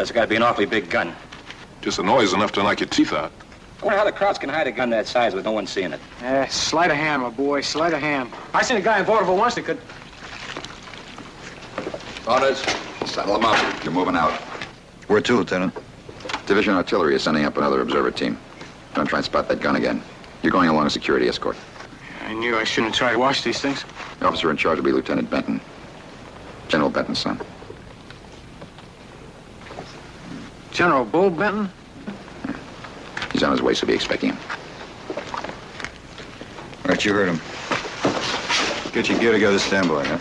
That's got to be an awfully big gun. Just a noise enough to knock your teeth out. I wonder how the Krauts can hide a gun that size with no one seeing it. Sleight of hand, my boy, sleight of hand. I seen a guy in Vaudeville once that could... Orders. Saddle them up. You're moving out. Where to, Lieutenant? Division Artillery is sending up another observer team. Don't try and spot that gun again. You're going along a security escort. I knew I shouldn't try to watch these things. The officer in charge will be Lieutenant Benton. General Benton's son. General Bull Benton? He's on his way, so be expecting him. All right, you heard him. Get your gear together, stand by, huh?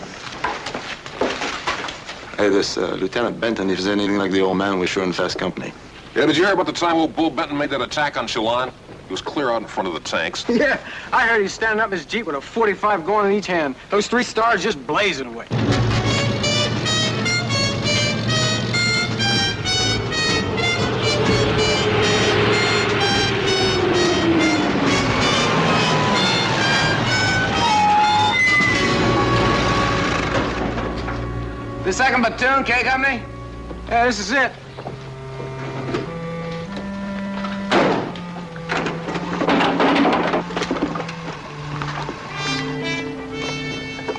Hey, this Lieutenant Benton, if he's anything like the old man, we're sure in fast company. Yeah, did you hear about the time old Bull Benton made that attack on Chelan? He was clear out in front of the tanks. Yeah, I heard he's standing up in his Jeep with a .45 going in each hand. Those 3 stars just blazing away. The 2nd platoon, K Company? Yeah, this is it.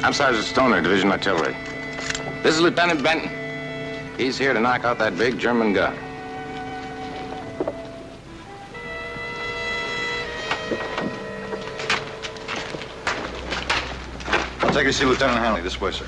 I'm Sergeant Stoner, Division Artillery. This is Lieutenant Benton. He's here to knock out that big German gun. I'll take you to see Lieutenant Hanley. This way, sir.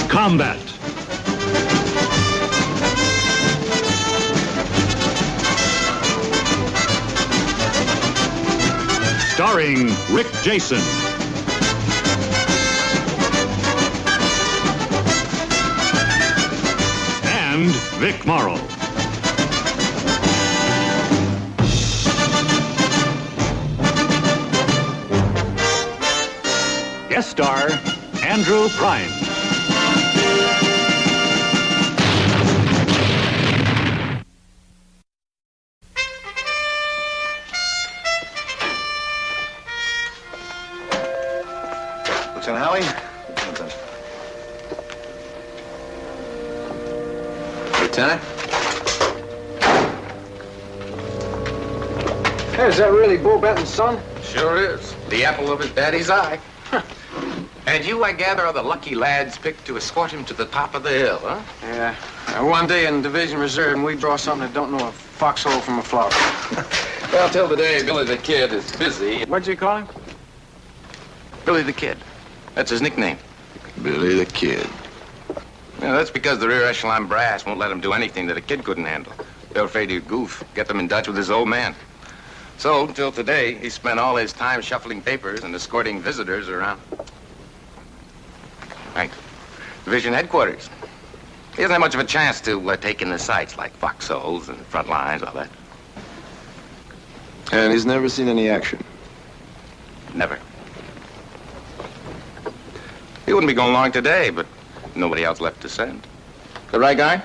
Combate. Starring Rick Jason. And Vic Morrow. Guest star Andrew Prine. Lieutenant Hanley? Lieutenant? Hey, is that really Bull Benton's son? Sure is. The apple of his daddy's eye. And you, I gather, are the lucky lads picked to escort him to the top of the hill, huh? Yeah. One day in Division Reserve, and we draw something that don't know a foxhole from a flower. Well, till today, Billy the Kid is busy. What'd you call him? Billy the Kid. That's his nickname. Billy the Kid. Yeah, that's because the rear echelon brass won't let him do anything that a kid couldn't handle. They're afraid he'd goof, get them in Dutch with his old man. So, till today, he spent all his time shuffling papers and escorting visitors around. Right. Division headquarters. He doesn't have much of a chance to take in the sights like foxholes and front lines, all that. And he's never seen any action. Never. He wouldn't be going along today, but nobody else left to send. The right guy?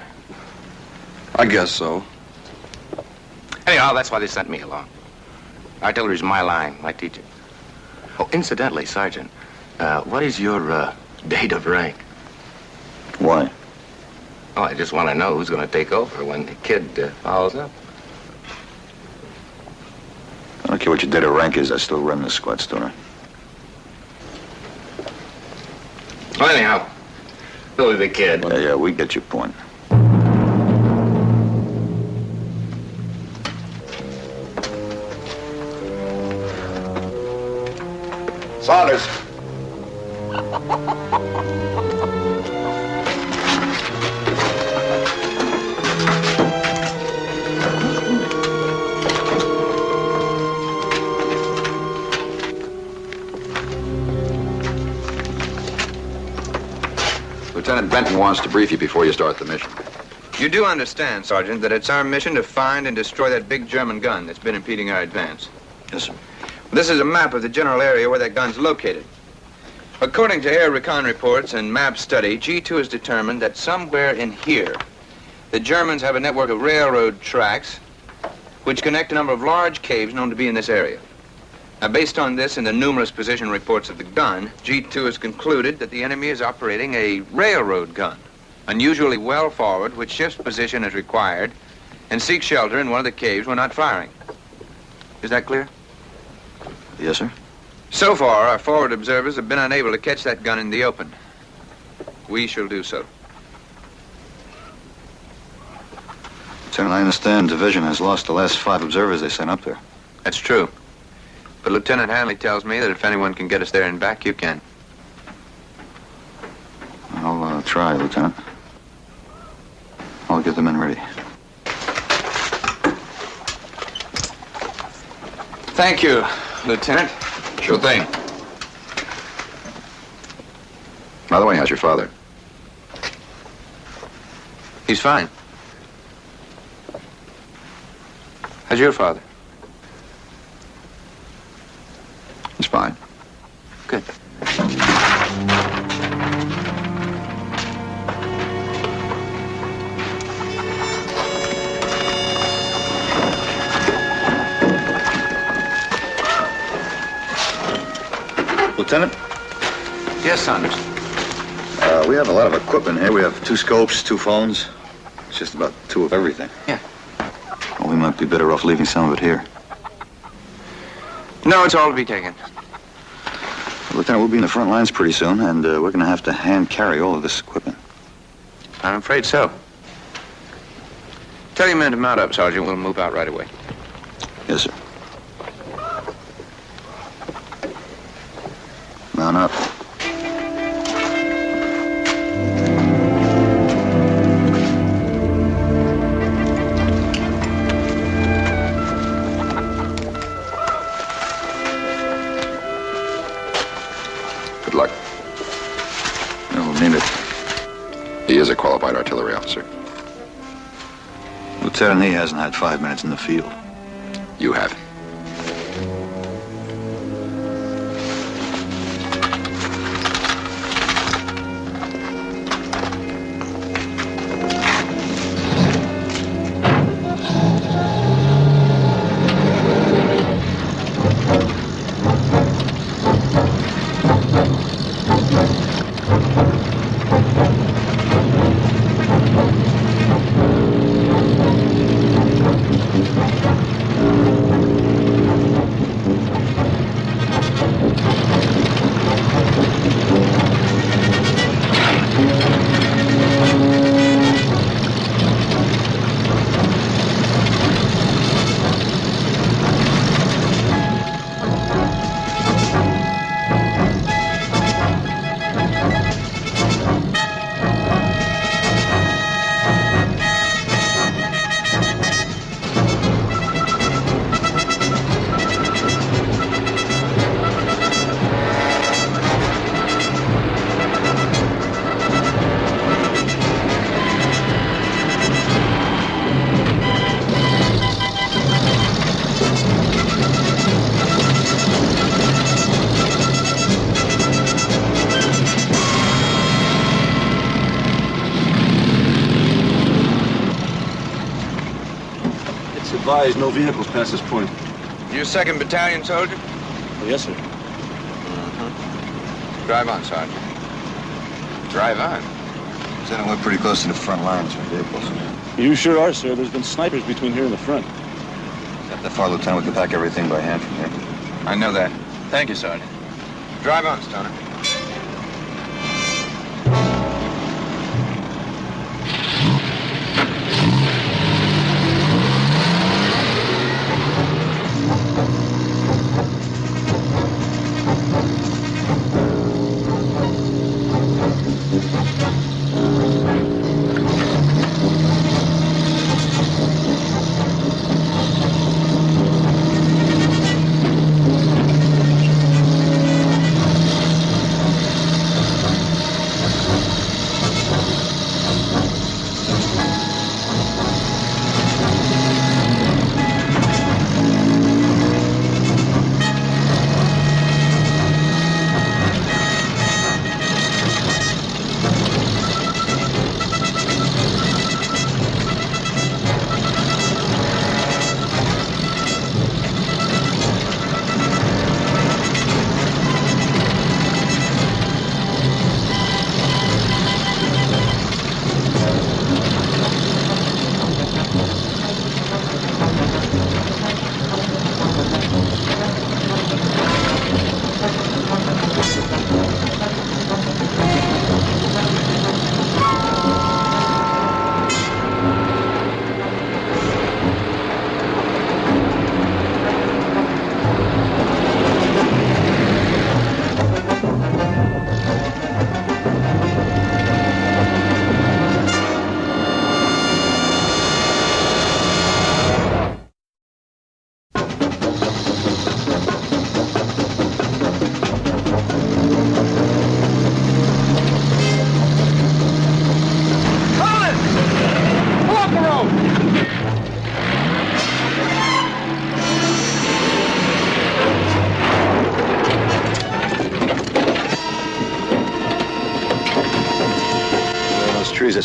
I guess so. Anyhow, that's why they sent me along. Artillery's my line. I teach it. Oh, incidentally, Sergeant, what is your date of rank? Why? Oh, I just want to know who's going to take over when the kid follows up. I don't care what your date of rank is, I still run this squad, Stoner. Well, anyhow, Billy the Kid. Yeah, we get your point. Saunders. Lieutenant Benton wants to brief you before you start the mission. You do understand, Sergeant, that it's our mission to find and destroy that big German gun that's been impeding our advance. Yes, sir. This is a map of the general area where that gun's located. According to air recon reports and map study, G2 has determined that somewhere in here The Germans have a network of railroad tracks which connect a number of large caves known to be in this area. Now, based on this and the numerous position reports of the gun, G2 has concluded that the enemy is operating a railroad gun, unusually well forward, which shifts position as required and seeks shelter in one of the caves when not firing. Is that clear? Yes, sir. So far, our forward observers have been unable to catch that gun in the open. We shall do so. Lieutenant, I understand Division has lost the last 5 observers they sent up there. That's true. But Lieutenant Hanley tells me that if anyone can get us there and back, you can. I'll try, Lieutenant. I'll get the men ready. Thank you, Lieutenant. Sure thing. By the way, how's your father? He's fine. How's your father? He's fine. Good. Lieutenant? Yes, Saunders. We have a lot of equipment here. We have 2 scopes, 2 phones. It's just about 2 of everything. Yeah. Well, we might be better off leaving some of it here. No, it's all to be taken. Lieutenant, we'll be in the front lines pretty soon, and we're going to have to hand carry all of this equipment. I'm afraid so. Tell your men to mount up, Sergeant. We'll move out right away. Yes, sir. Mount up. Good luck. We'll need it. He is a qualified artillery officer. Lieutenant, he hasn't had 5 minutes in the field. You have. Advised, no vehicles past this point. You 2nd Battalion, soldier? Oh, yes, sir. Drive on, Sergeant. Drive on. Lieutenant, we're pretty close to the front lines for vehicles. You sure are, sir. There's been snipers between here and the front. Got that far, Lieutenant. We can pack everything by hand from here. I know that. Thank you, Sergeant. Drive on, Stoner.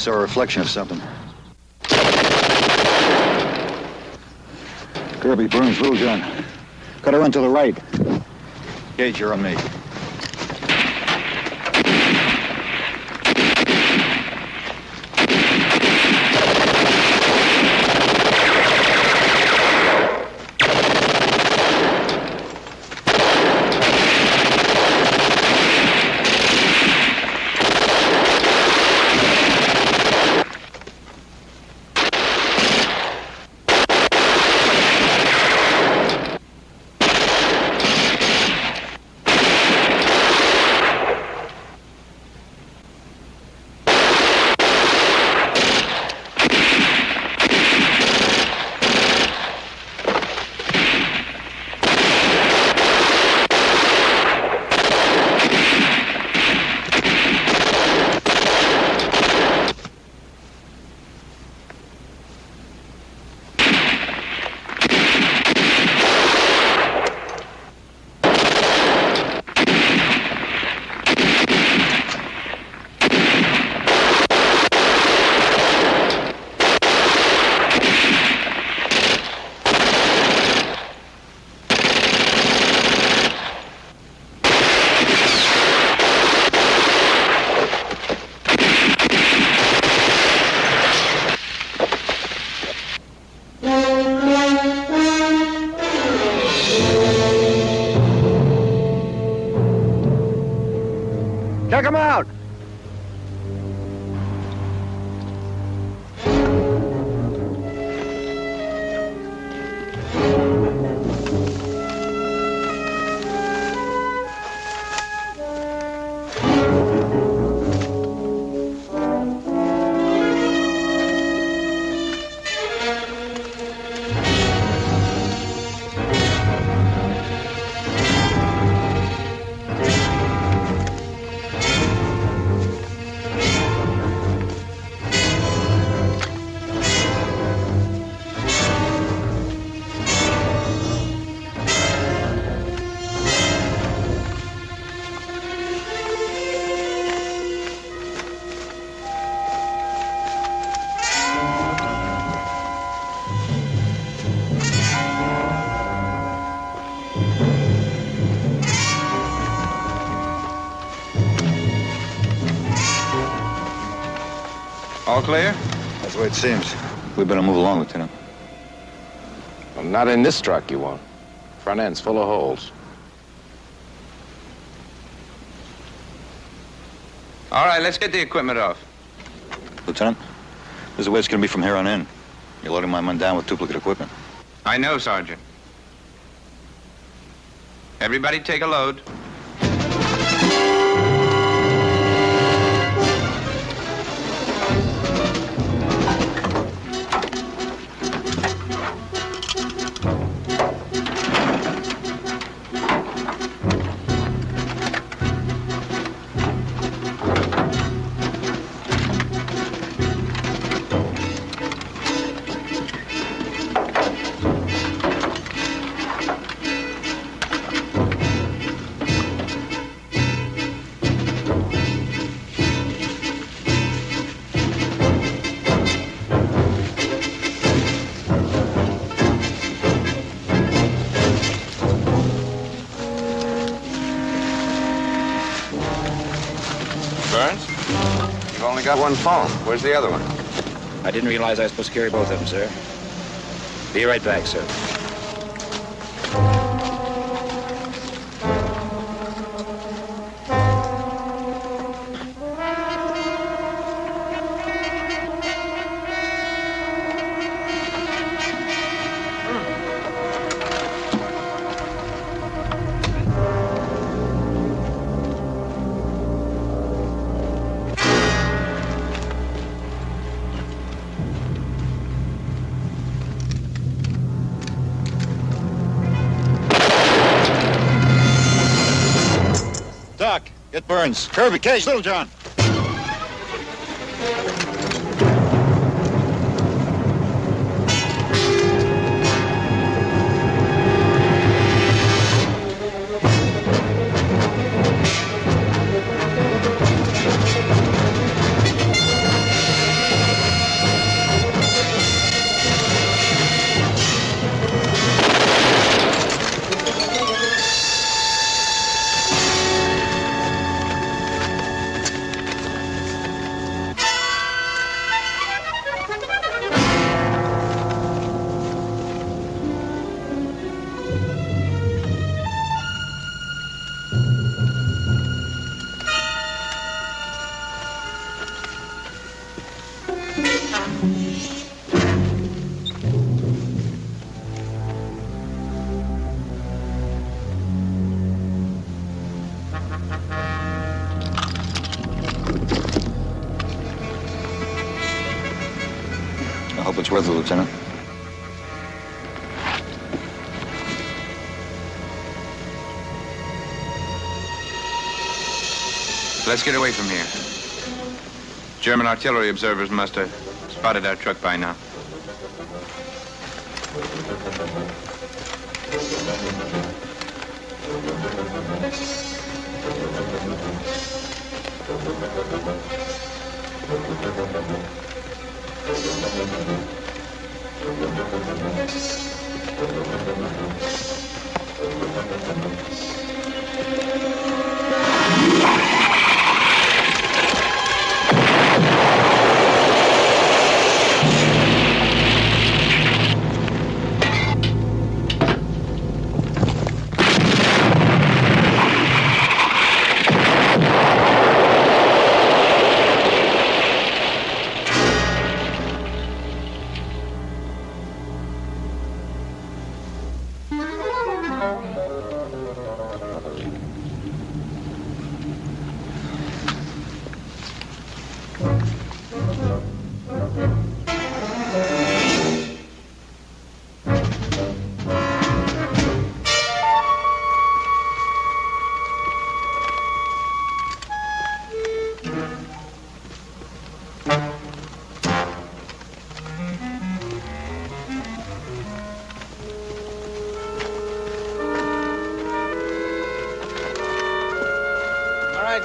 saw a reflection of something. Kirby, Burns, Littlejohn. Gotta run to the right. Gage, you're on me. Check him out! All clear? That's the way it seems. We better move along, Lieutenant. Well, not in this truck, you won't. Front end's full of holes. All right, let's get the equipment off. Lieutenant, this is the way it's going to be from here on in. You're loading my men down with duplicate equipment. I know, Sergeant. Everybody take a load. Burns? You've only got one phone. Where's the other one? I didn't realize I was supposed to carry both of them, sir. Be right back, sir. Doc, get Burns. Kirby, Cage, Littlejohn. Hope it's worth it, Lieutenant. Let's get away from here. German artillery observers must have spotted our truck by now.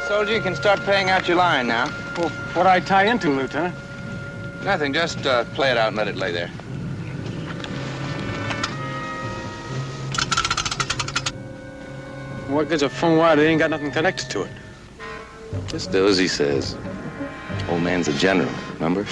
Soldier, you can start paying out your line now. Well, what'd I tie into, Lieutenant? Nothing, just play it out and let it lay there. What good's a phone wire that ain't got nothing connected to it? Just do as he says. Old man's a general, remember?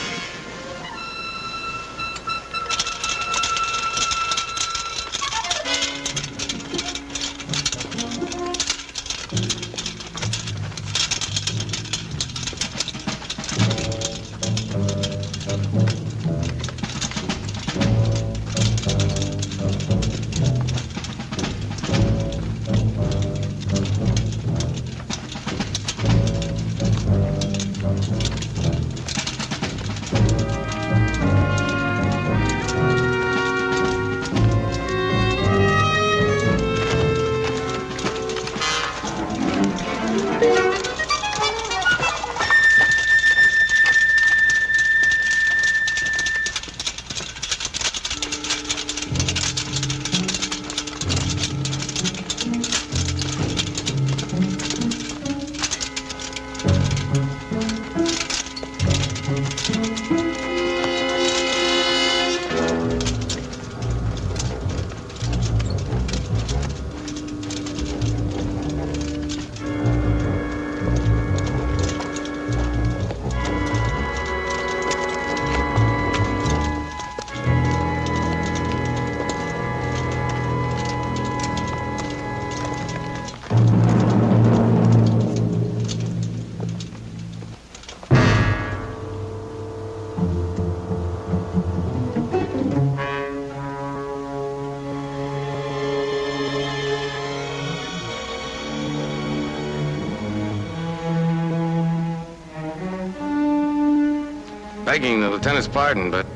Begging the lieutenant's pardon, but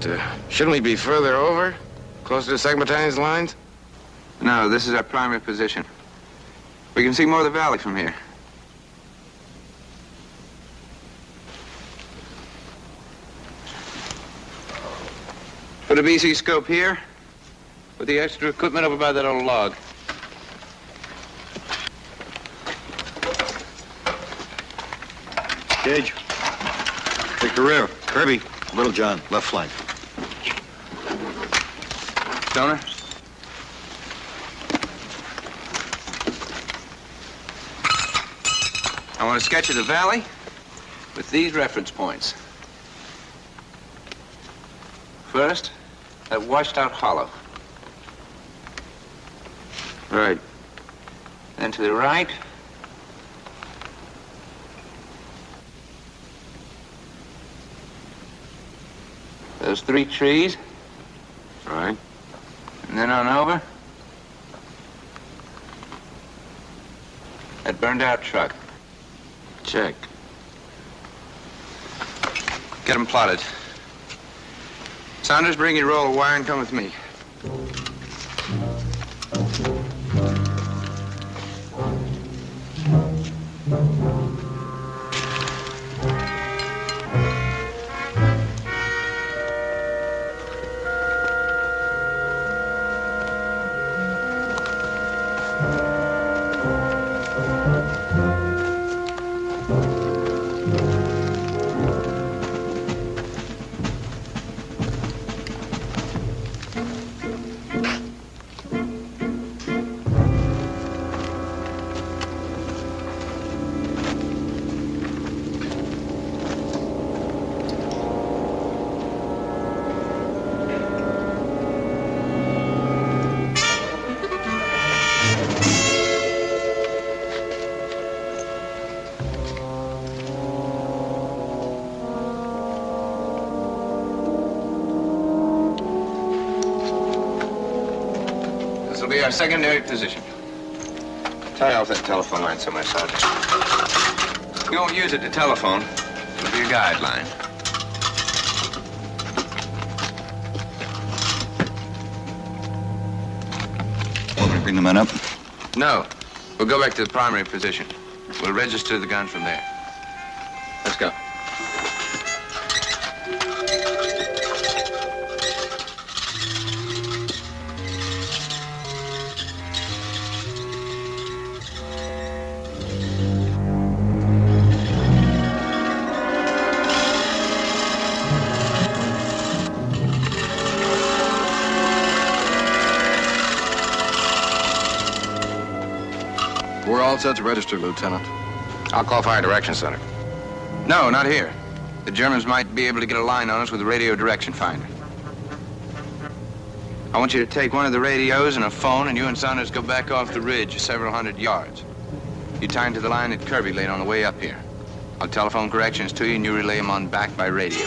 shouldn't we be further over? Closer to 2nd Battalion's lines? No, this is our primary position. We can see more of the valley from here. Put a BC scope here. Put the extra equipment over by that old log. Gage. Take the rear. Kirby. Little John. Left flank. Stoner? I want to sketch of the valley with these reference points. First, that washed out hollow. Right. Then to the right, those 3 trees. Right. And then on over, that burned out truck. Check. Get them plotted. Saunders, bring your roll of wire and come with me. This will be our secondary position. Tie off that telephone line somewhere, Sergeant. We won't use it to telephone. It'll be a guideline. Want me to bring the men up? No. We'll go back to the primary position. We'll register the gun from there. Let's go. We're all set to register, Lieutenant. I'll call Fire Direction Center. No, not here. The Germans might be able to get a line on us with a radio direction finder. I want you to take one of the radios and a phone, and you and Saunders go back off the ridge several hundred yards. You tie into the line that Kirby laid on the way up here. I'll telephone corrections to you, and you relay them on back by radio.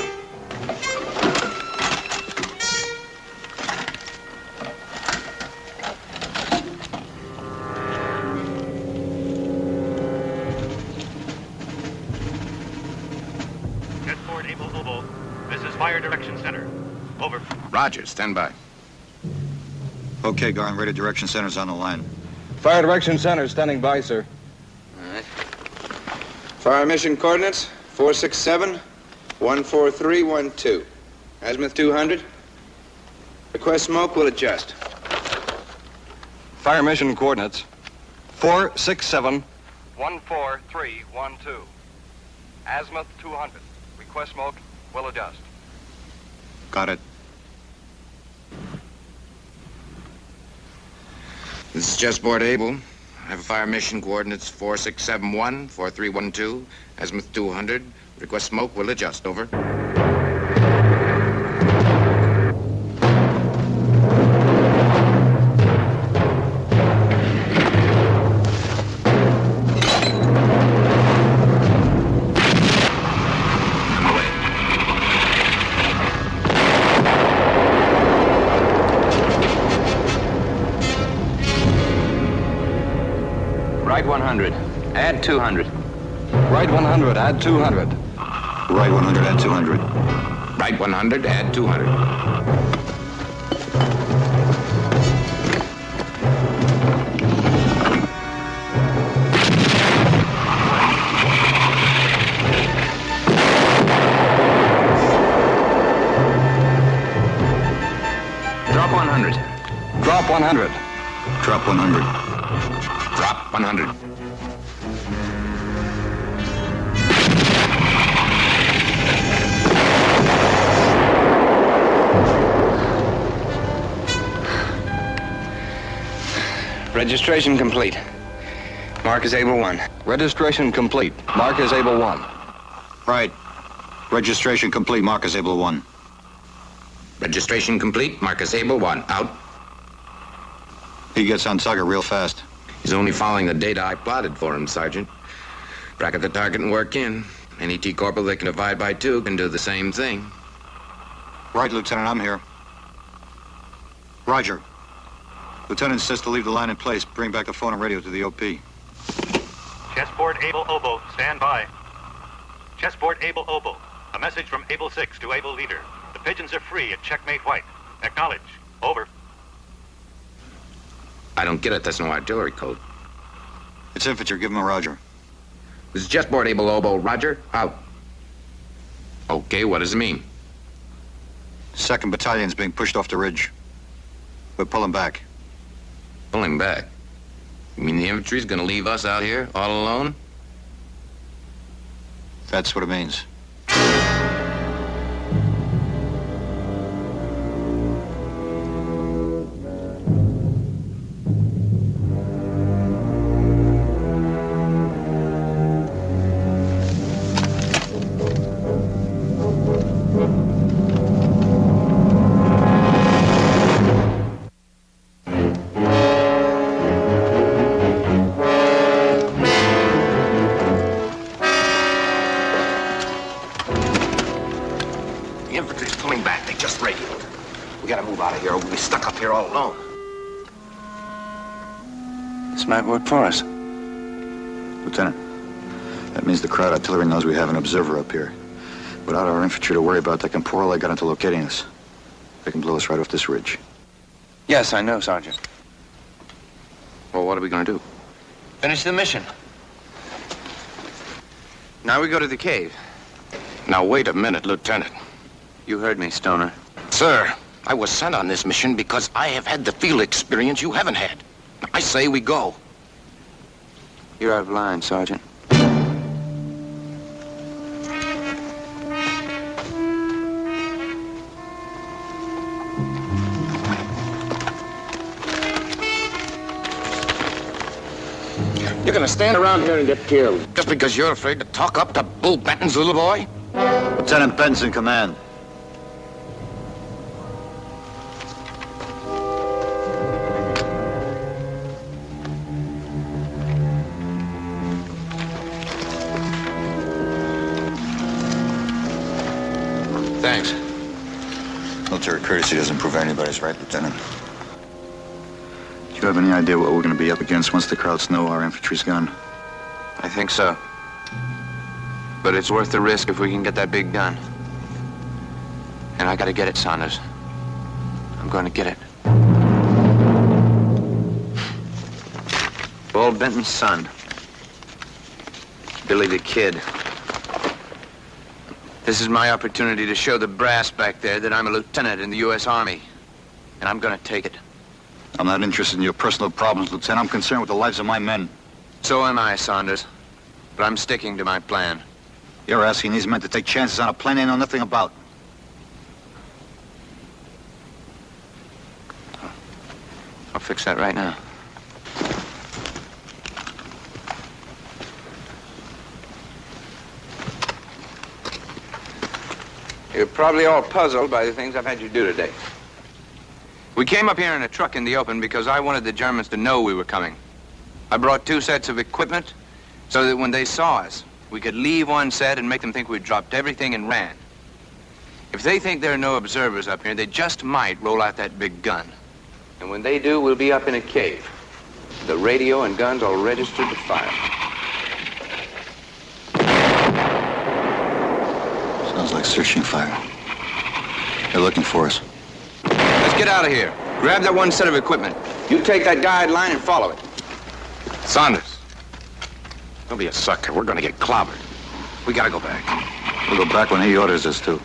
Jetport Able Obo. This is Fire Direction Center. Over. Roger, stand by. Okay, Garn, Radio Direction Center's on the line. Fire Direction Center standing by, sir. All right. Fire mission coordinates, 467-14312. Azimuth 200. Request smoke, will adjust. Fire mission coordinates 467. 14312. Azimuth 200. Request smoke, will adjust. Got it. This is Chessboard Able. I have fire mission coordinates 4671-4312, azimuth 200. Request smoke, will adjust. Over. Right 100. Add 200. Right 100, add 200. Right 100 and 200. Right 100, add 200. Drop 100. Drop 100. Drop 100. Drop 100. Registration complete. Mark is Able 1. Registration complete. Mark is Able 1. Right. Registration complete. Mark is Able 1. Registration complete. Marcus Able 1. Out. He gets on Tugger real fast. He's only following the data I plotted for him, Sergeant. Bracket the target and work in. Any T-Corporal that can divide by 2 can do the same thing. Right, Lieutenant, I'm here. Roger. Lieutenant insists to leave the line in place. Bring back the phone and radio to the OP. Chessboard Able Obo, stand by. Chessboard Able Obo. A message from Able 6 to Able Leader. The pigeons are free at Checkmate White. Acknowledge. Over. I don't get it. That's no artillery code. It's infantry. Give him a roger. This is jetboard able oboe. Roger. Out. Okay, what does it mean? 2nd Battalion's being pushed off the ridge. We're pulling back. Pulling back? You mean the infantry's gonna leave us out here all alone? That's what it means. The infantry's pulling back. They just radioed. We gotta move out of here or we'll be stuck up here all alone. This might work for us. Lieutenant, that means the crowd artillery knows we have an observer up here. Without our infantry to worry about, they can pour all they got into locating us. They can blow us right off this ridge. Yes, I know, Sergeant. Well, what are we gonna do? Finish the mission. Now we go to the cave. Now, wait a minute, Lieutenant. You heard me, Stoner. Sir, I was sent on this mission because I have had the field experience you haven't had. I say we go. You're out of line, Sergeant. You're gonna stand around here and get killed just because you're afraid to talk up to Bull Benton's little boy? Lieutenant Benton's in command. Thanks. Military courtesy doesn't prove anybody's right, Lieutenant. Do you have any idea what we're going to be up against once the crowds know our infantry's gone? I think so. But it's worth the risk if we can get that big gun. And I gotta get it, Saunders. I'm gonna get it. Bull Benton's son. Billy the Kid. This is my opportunity to show the brass back there that I'm a lieutenant in the U.S. Army. And I'm gonna take it. I'm not interested in your personal problems, Lieutenant. I'm concerned with the lives of my men. So am I, Saunders. But I'm sticking to my plan. You're asking these men to take chances on a plane they know nothing about. I'll fix that right now. You're probably all puzzled by the things I've had you do today. We came up here in a truck in the open because I wanted the Germans to know we were coming. I brought 2 sets of equipment so that when they saw us, we could leave one set and make them think we'd dropped everything and ran. If they think there are no observers up here, they just might roll out that big gun. And when they do, we'll be up in a cave. The radio and guns all registered to fire. Sounds like searching fire. They're looking for us. Let's get out of here. Grab that one set of equipment. You take that guideline and follow it. Saunders, don't be a sucker. We're gonna get clobbered. We gotta go back. We'll go back when he orders us to.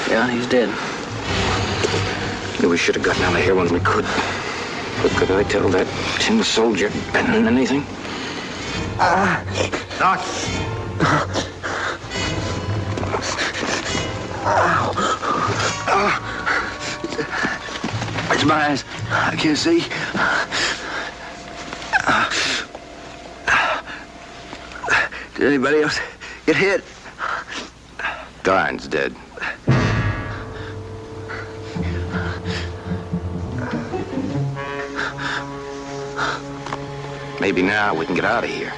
Yeah, he's dead. Knew we should have gotten out of here when we could. But could I tell that tin soldier Benton anything? It's my eyes. I can't see. Did anybody else get hit? Garn's dead. Maybe now we can get out of here.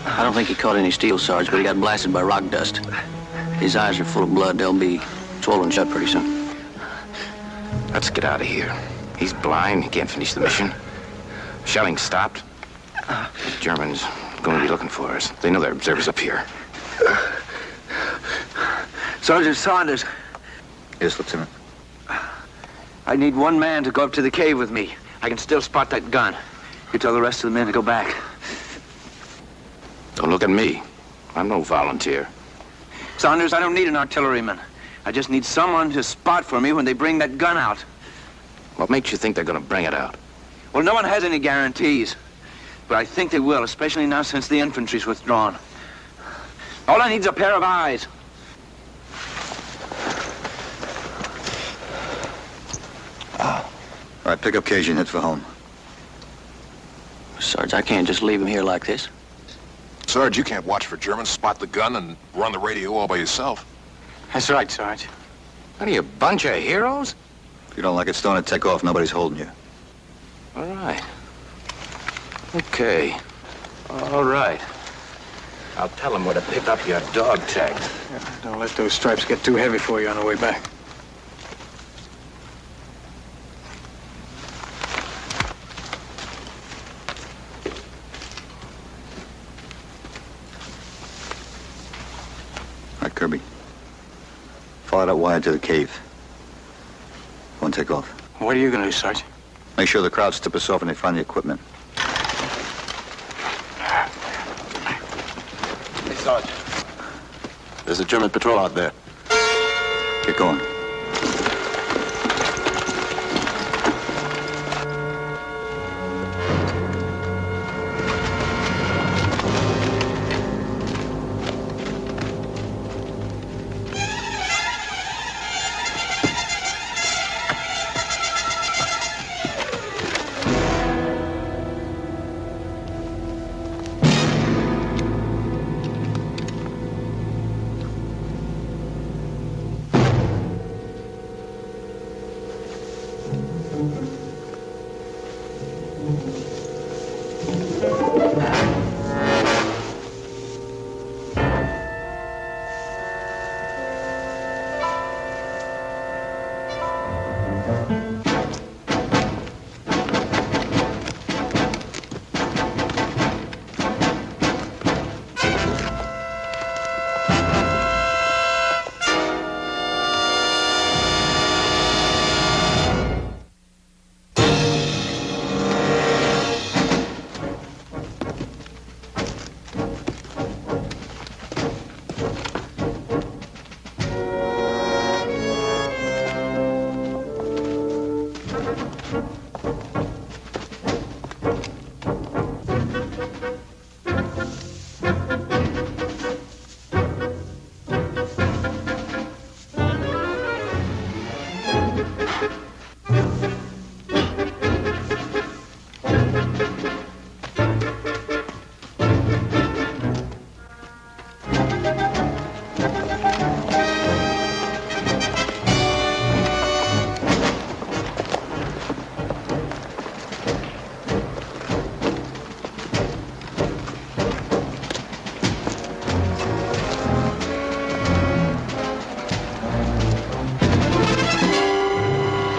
I don't think he caught any steel, Sarge, but he got blasted by rock dust. His eyes are full of blood. They'll be swollen shut pretty soon. Let's get out of here. He's blind. He can't finish the mission. Shelling stopped. The Germans are going to be looking for us. They know there are observers up here. Sergeant Saunders. Yes, Lieutenant. I need one man to go up to the cave with me. I can still spot that gun. You tell the rest of the men to go back. Don't look at me. I'm no volunteer. Saunders, I don't need an artilleryman. I just need someone to spot for me when they bring that gun out. What makes you think they're going to bring it out? Well, no one has any guarantees. But I think they will, especially now since the infantry's withdrawn. All I need is a pair of eyes. All right, pick up Cajun, head for home. Sarge, I can't just leave him here like this. Sarge, you can't watch for Germans, spot the gun, and run the radio all by yourself. That's right, Sarge. What are you, a bunch of heroes? If you don't like it, Stone, and take off. Nobody's holding you. All right. Okay. All right. I'll tell them where to pick up your dog tags. Yeah, don't let those stripes get too heavy for you on the way back. All right, Kirby. Follow that wire to the cave. Go and take off. What are you going to do, Sarge? Make sure the crowds tip us off when they find the equipment. Hey, Sarge. There's a German patrol out there. Get going.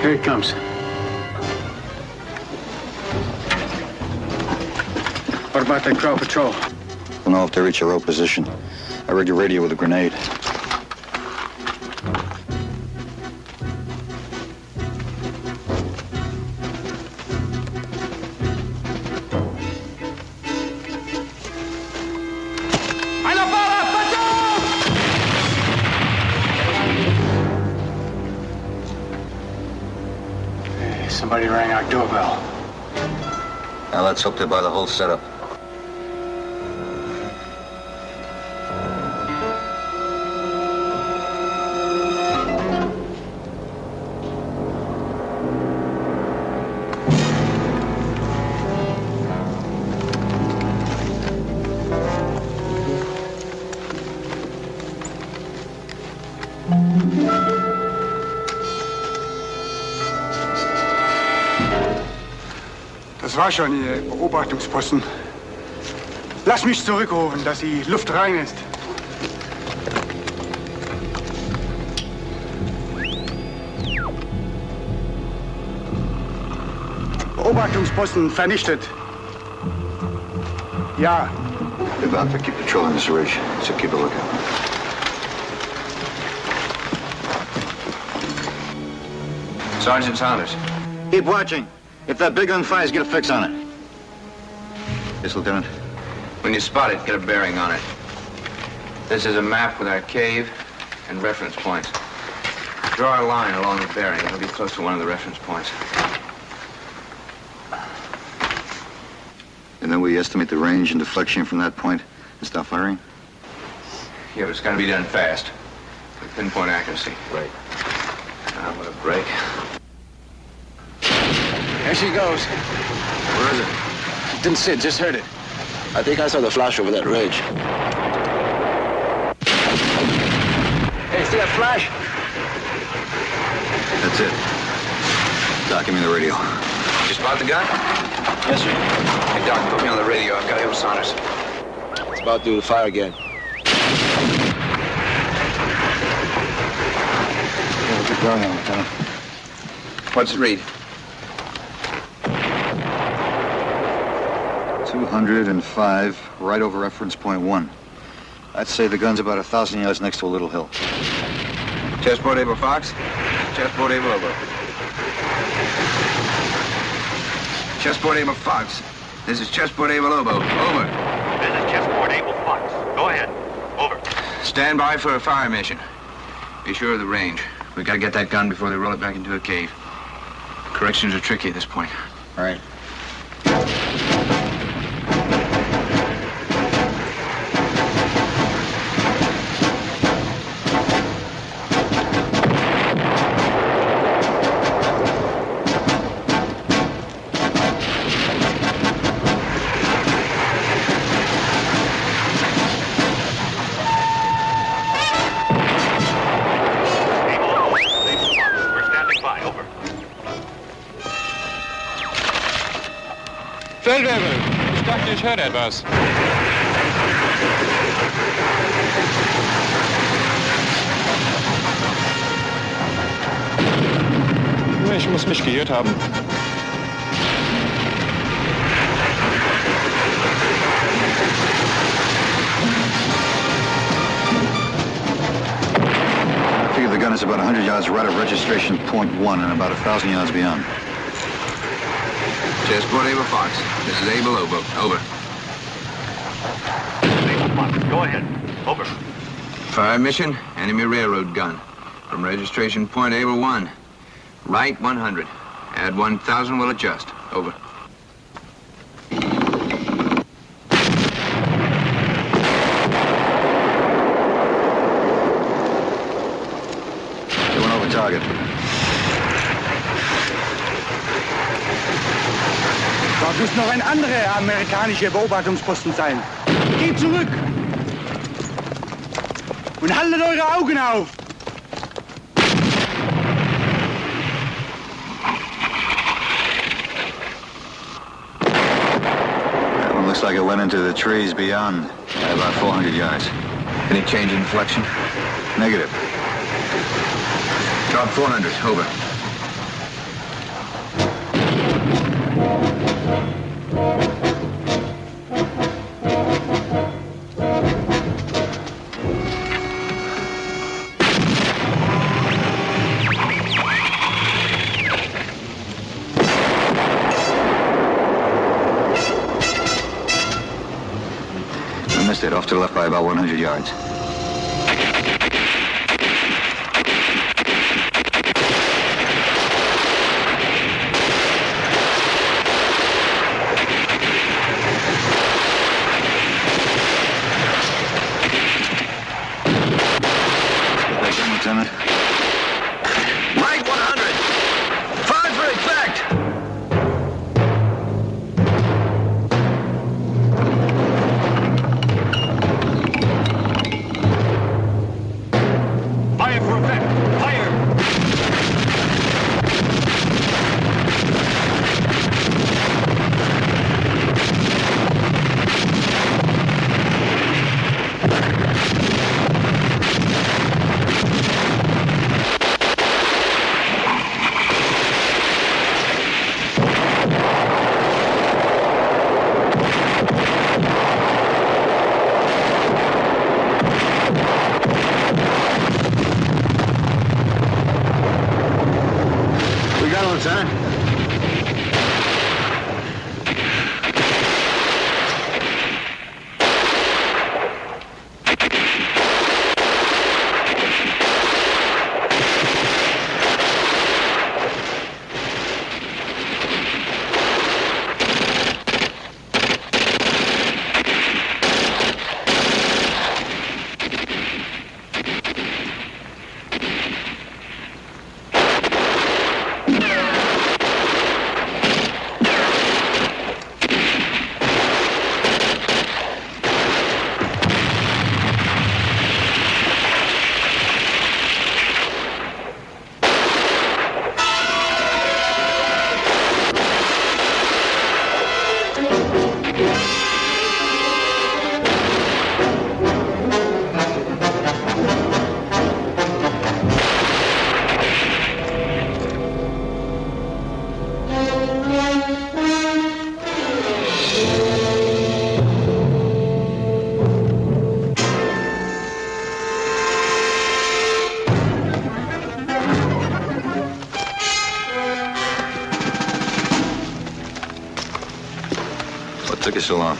Here it comes. What about that crowd patrol? We'll know if they reach a row position. I rigged a radio with a grenade. Somebody rang our doorbell. Now let's hope they buy the whole setup. war schon Ihr Beobachtungsposten. Lass mich zurückrufen, dass die Luft rein ist. Beobachtungsposten vernichtet. Ja. We're about to keep patrolling this ridge, so keep a lookout. Sergeant Saunders. Keep watching. If that big gun fires, get a fix on it. Yes, Lieutenant. When you spot it, get a bearing on it. This is a map with our cave and reference points. Draw a line along the bearing. It'll be close to one of the reference points. And then we estimate the range and deflection from that point and stop firing? Yeah, but it's got to be done fast. With pinpoint accuracy. Right. Now, what a break. There she goes. Where is it? Didn't see it, just heard it. I think I saw the flash over that ridge. Hey, see that flash? That's it. Doc, give me the radio. You spot the gun? Yes, sir. Hey, Doc, put me on the radio. I've got to hear Saunders. It's about to fire again. We'll keep going on, Lieutenant. What's it read? 205, right over reference point 1. I'd say the gun's about 1,000 yards next to a little hill. Chessboard able Fox. Chessboard able Obo. Chessboard able Fox. This is chessboard able Obo. Over. This is chessboard able Fox. Go ahead. Over. Stand by for a fire mission. Be sure of the range. We gotta get that gun before they roll it back into a cave. Corrections are tricky at this point. All right. Feldwebel, ich dachte, ich höre etwas. Ich muss mich geirrt haben. I figure the gun is about 100 yards right of registration point 1 and about 1,000 yards beyond. Chessboard able Fox. This is able Obo. Over. Able Fox. Go ahead. Over. Fire mission, enemy railroad gun. From registration point able 1. Right 100. Add 1,000, we'll adjust. Over. They went over target. Dort muss noch ein anderer amerikanischer Beobachtungsposten sein. Geht zurück! Und haltet eure Augen auf! That one looks like it went into the trees beyond by about 400 yards. Any change in deflection? Negative. Drop 400. Over. We missed it, off to the left by about 100 yards. Lieutenant. Right 100. Fire for effect. So long.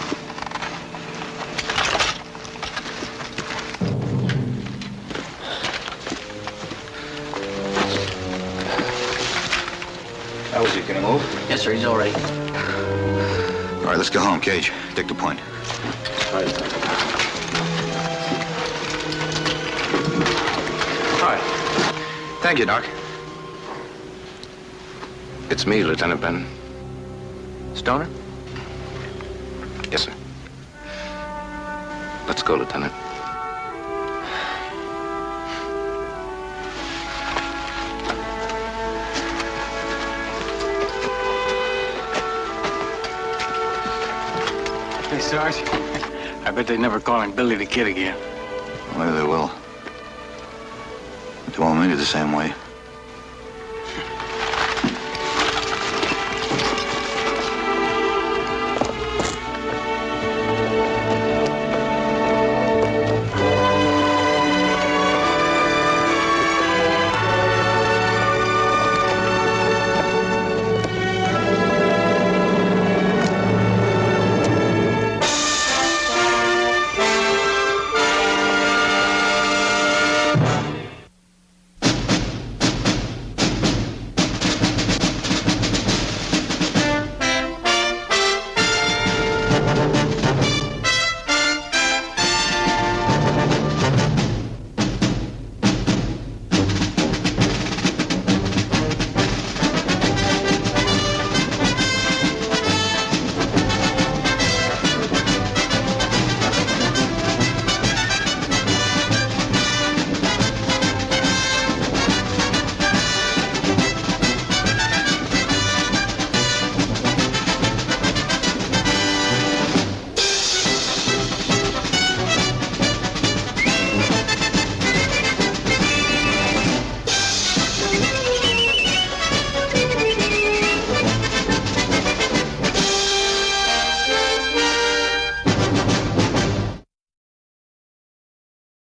How is he? Can he move? Yes, sir. He's all ready. All right, let's go home, Cage. Take the point. All right. Thank you, Doc. It's me, Lieutenant Benton. Stoner? Yes, sir. Let's go, Lieutenant. Hey, Sarge. I bet they never call him Billy the Kid again. Maybe they will. But they won't mean it the same way.